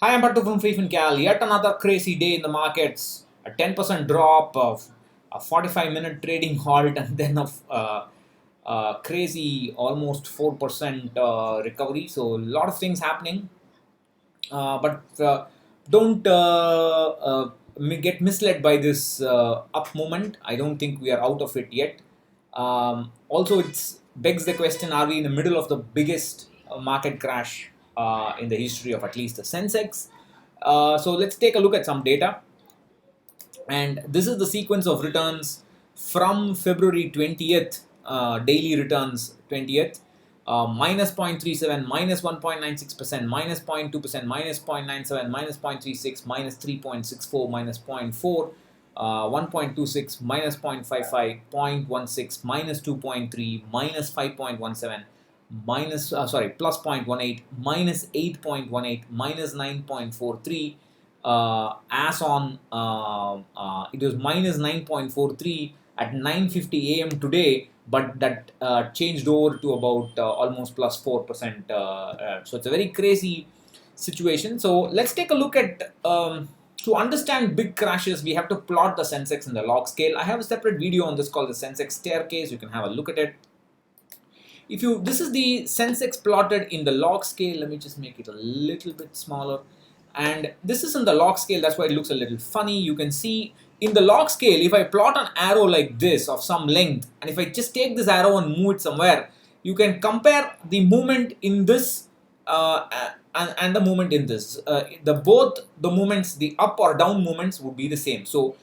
Hi, I'm Bhattu from freefincal. Yet another crazy day in the markets. A 10% drop, of a 45-minute trading halt, and then a crazy almost 4% recovery. So a lot of things happening. But don't get misled by this up movement. I don't think we are out of it yet. Also, it begs the question: are we in the middle of the biggest market crash in the history of at least the Sensex? So let's take a look at some data. And this is the sequence of returns from February 20th, daily returns 20th, minus 0.37, minus 1.96%, minus 0.2%, minus 0.97, minus 0.36, minus 3.64, minus 0.4, 1.26, minus 0.55, 0.16, minus 2.3, minus 5.17, minus plus 0.18, minus 8.18, minus 9.43. As on it was minus 9.43 at 9:50 a.m. today, but that changed over to about almost plus 4%. So it's a very crazy situation. So let's take a look at to understand big crashes. We have to plot the Sensex in the log scale. I have a separate video on this called the Sensex staircase. You can have a look at it. If you This is the Sensex plotted in the log scale. Let me just make it a little bit smaller. And this is in the log scale, that's why it looks a little funny. You can see in the log scale, if I plot an arrow like this of some length, and if I just take this arrow and move it somewhere, you can compare the movement in this and the movement in this. Both the movements, the up or down movements, would be the same. So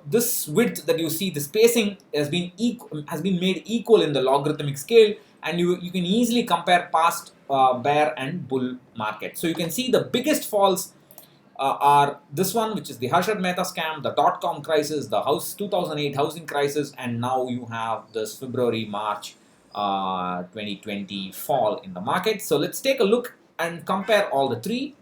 this width that you see, the spacing has been made equal in the logarithmic scale, and you can easily compare past bear and bull market. So you can see the biggest falls are this one, which is the Harshad Mehta scam, the dot-com crisis, the 2008 housing crisis, and now you have this February-March 2020 fall in the market. So let's take a look and compare all the three.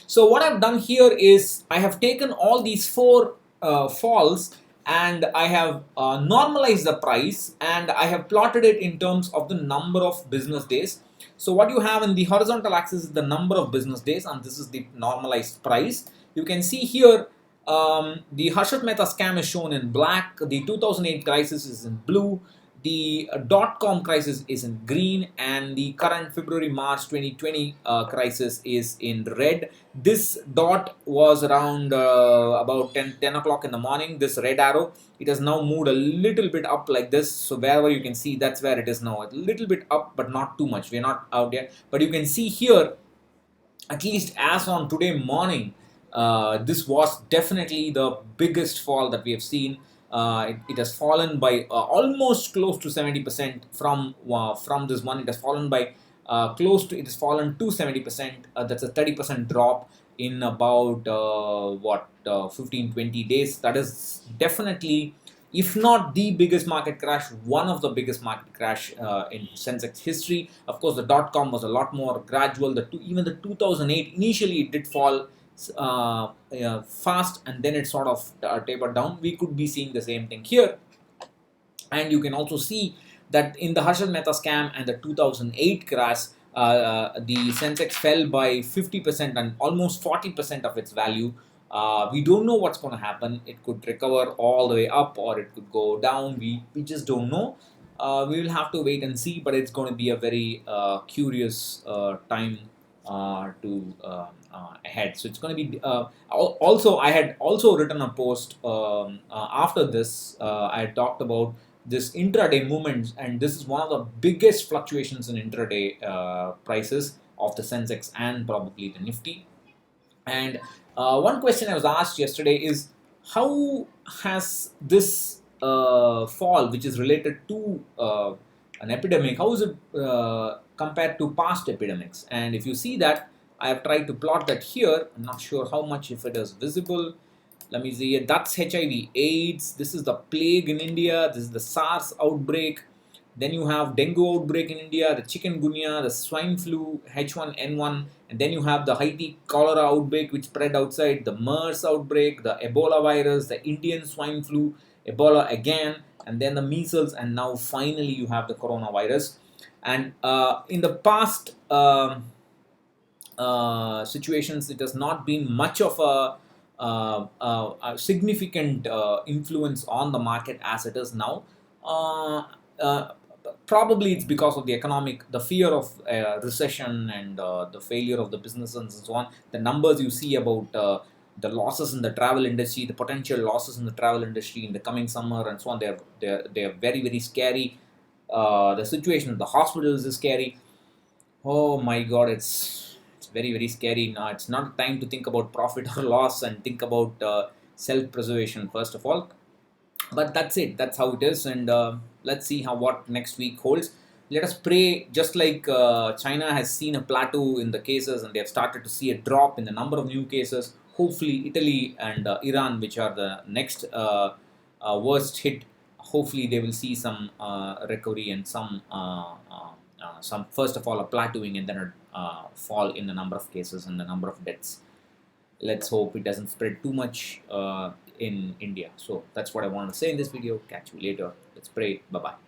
So what I've done here is I have taken all these four falls, and I have normalized the price, and I have plotted it in terms of the number of business days. So what you have in the horizontal axis is the number of business days, and this is the normalized price. You can see here the Harshad Mehta scam is shown in black, the 2008 crisis is in blue, the dot-com crisis is in green, and the current February-March 2020 crisis is in red. This dot was around about 10 o'clock in the morning, this red arrow. It has now moved a little bit up like this. So wherever you can see, that's where it is now. A little bit up, but not too much. We're not out yet. But you can see here, at least as on today morning, this was definitely the biggest fall that we have seen. It has fallen by almost close to 70% from this one. It has fallen by it has fallen to 70%. That's a 30% drop in about 15-20 days. That is definitely, if not the biggest market crash, one of the biggest market crash in Sensex history. Of course, the dot-com was a lot more gradual. Even the 2008, initially it did fall fast, and then it sort of tapered down. We could be seeing the same thing here. And you can also see that in the Harshad Mehta scam and the 2008 crash, the Sensex fell by 50% and almost 40% of its value. We don't know what's going to happen. It could recover all the way up, or it could go down. We just don't know. We will have to wait and see, but it's going to be a very curious time ahead. So it's going to be also, I had also written a post after this. I had talked about this intraday movements, and this is one of the biggest fluctuations in intraday prices of the Sensex and probably the Nifty. And one question I was asked yesterday is, how has this fall, which is related to an epidemic, how is it compared to past epidemics? And if you see that, I have tried to plot that here. I'm not sure how much if it is visible. Let me see. That's HIV/AIDS. This is the plague in India. This is the SARS outbreak. Then you have dengue outbreak in India, the chikungunya, the swine flu, H1N1, and then you have the Haiti cholera outbreak which spread outside, the MERS outbreak, the Ebola virus, the Indian swine flu, Ebola again, and then the measles, and now finally you have the coronavirus. And in the past situations, it has not been much of a significant influence on the market as it is now. Uh, uh, Probably it's because of the fear of recession and the failure of the businesses and so on. The numbers you see about the losses in the travel industry, the potential losses in the travel industry in the coming summer and so on, they're very, very scary. The situation in the hospitals is scary. Oh my God, it's very, very scary now. It's not time to think about profit or loss and think about self-preservation first of all. But that's it. That's how it is, and let's see how what next week holds. Let us pray. Just like China has seen a plateau in the cases, and they have started to see a drop in the number of new cases. Hopefully, Italy and Iran, which are the next worst hit, hopefully they will see some recovery and some first of all a plateauing and then a fall in the number of cases and the number of deaths. Let's hope it doesn't spread too much in India. So that's what I want to say in this video. Catch you later. Let's pray. Bye bye.